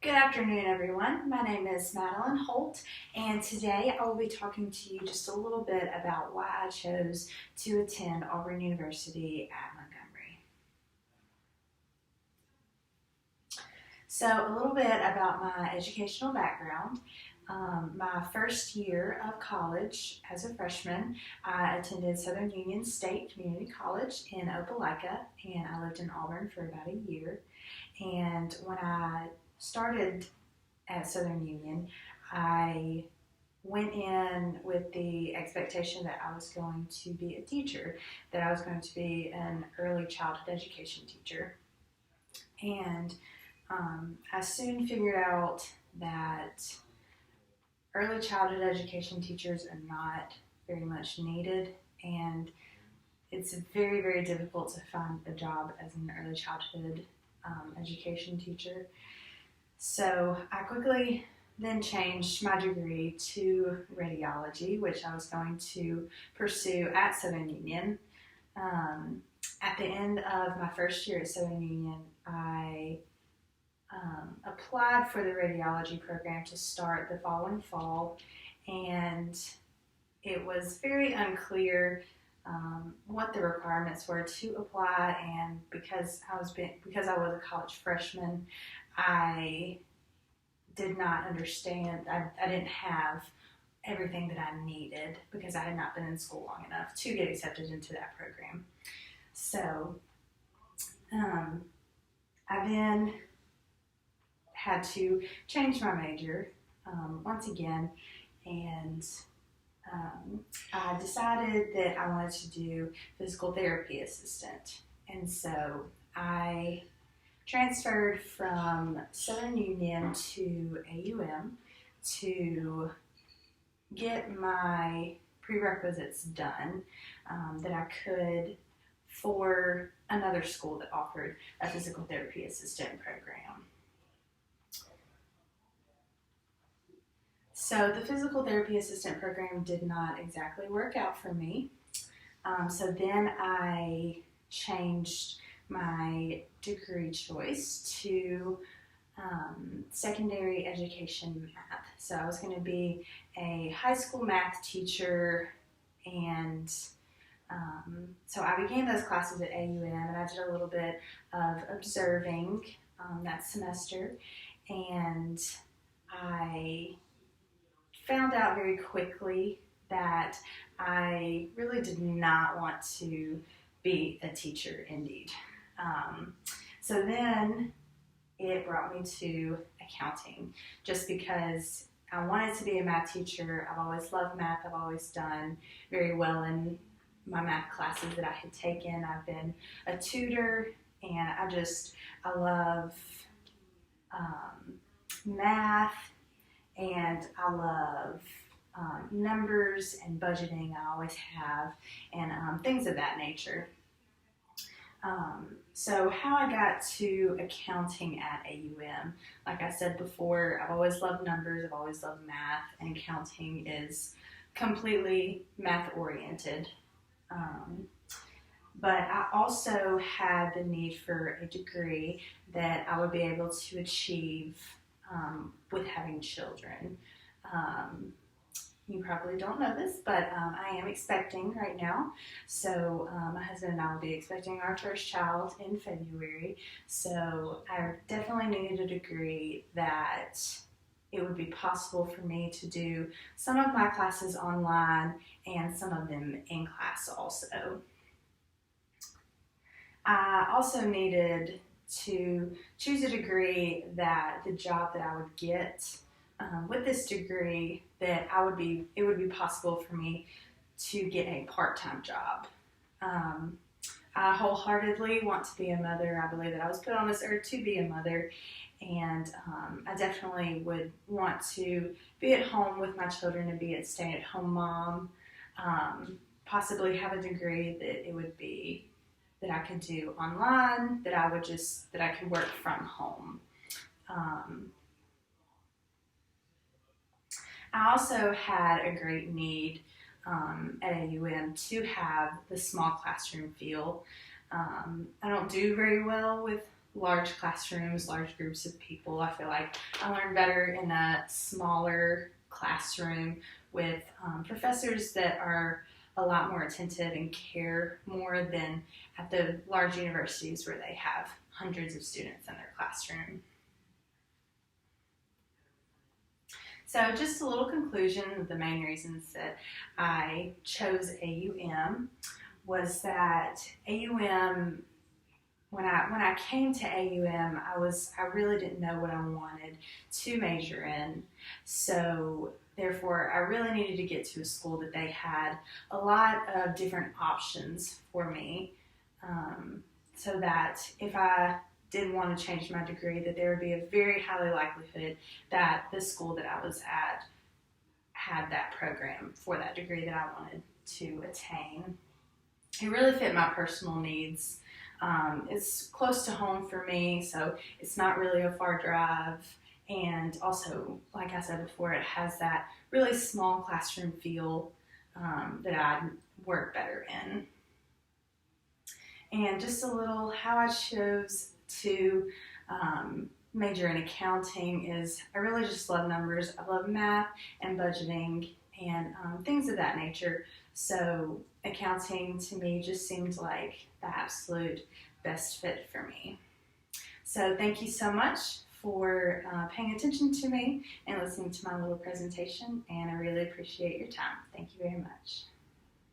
Good afternoon, everyone. My name is Madeline Holt, and today I will be talking to you just a little bit about why I chose to attend Auburn University at Montgomery. So, a little bit about my educational background. My first year of college as a freshman, I attended Southern Union State Community College in Opelika, and I lived in Auburn for about a year. And when I started at Southern Union, I went in with the expectation that I was going to be a teacher, that I was going to be an early childhood education teacher. And I soon figured out that early childhood education teachers are not very much needed, and it's very, very difficult to find a job as an early childhood education teacher. So I quickly then changed my degree to radiology, which I was going to pursue at Southern Union. At the end of my first year at Southern Union, I applied for the radiology program to start the following fall, and it was very unclear what the requirements were to apply, and because I was a college freshman, I did not understand. I didn't have everything that I needed because I had not been in school long enough to get accepted into that program. So I then had to change my major once again, and I decided that I wanted to do physical therapy assistant. And so I transferred from Southern Union to AUM to get my prerequisites done that I could for another school that offered a physical therapy assistant program. So the physical therapy assistant program did not exactly work out for me. So then I changed my degree choice to secondary education math. So I was going to be a high school math teacher, and so I began those classes at AUM, and I did a little bit of observing that semester, and I found out very quickly that I really did not want to be a teacher indeed. So then it brought me to accounting, just because I wanted to be a math teacher. I've always loved math. I've always done very well in my math classes that I had taken. I've been a tutor, and I love math, and I love numbers and budgeting. I always have, and things of that nature. So how I got to accounting at AUM, like I said before, I've always loved numbers, I've always loved math, and accounting is completely math oriented. But I also had the need for a degree that I would be able to achieve with having children. You probably don't know this, but I am expecting right now. So my husband and I will be expecting our first child in February. So I definitely needed a degree that it would be possible for me to do some of my classes online and some of them in class also. I also needed to choose a degree that the job that I would get with this degree, that it would be possible for me to get a part-time job. I wholeheartedly want to be a mother. I believe that I was put on this earth to be a mother, and I definitely would want to be at home with my children and be a stay-at-home mom, possibly have a degree that I could do online, that I could work from home. I also had a great need at AUM to have the small classroom feel. I don't do very well with large classrooms, large groups of people. I feel like I learn better in a smaller classroom with professors that are a lot more attentive and care more than at the large universities where they have hundreds of students in their classroom. So just a little conclusion of the main reasons that I chose AUM was that AUM, when I came to AUM, I really didn't know what I wanted to major in. So therefore, I really needed to get to a school that they had a lot of different options for me, so that if I did want to change my degree, that there would be a very highly likelihood that the school that I was at had that program for that degree that I wanted to attain. It really fit my personal needs. It's close to home for me, so it's not really a far drive. And also, like I said before, it has that really small classroom feel that I'd work better in. And just a little how I chose to major in accounting is I really just love numbers. I love math and budgeting and things of that nature. So accounting to me just seemed like the absolute best fit for me. So thank you so much for paying attention to me and listening to my little presentation, and I really appreciate your time. Thank you very much.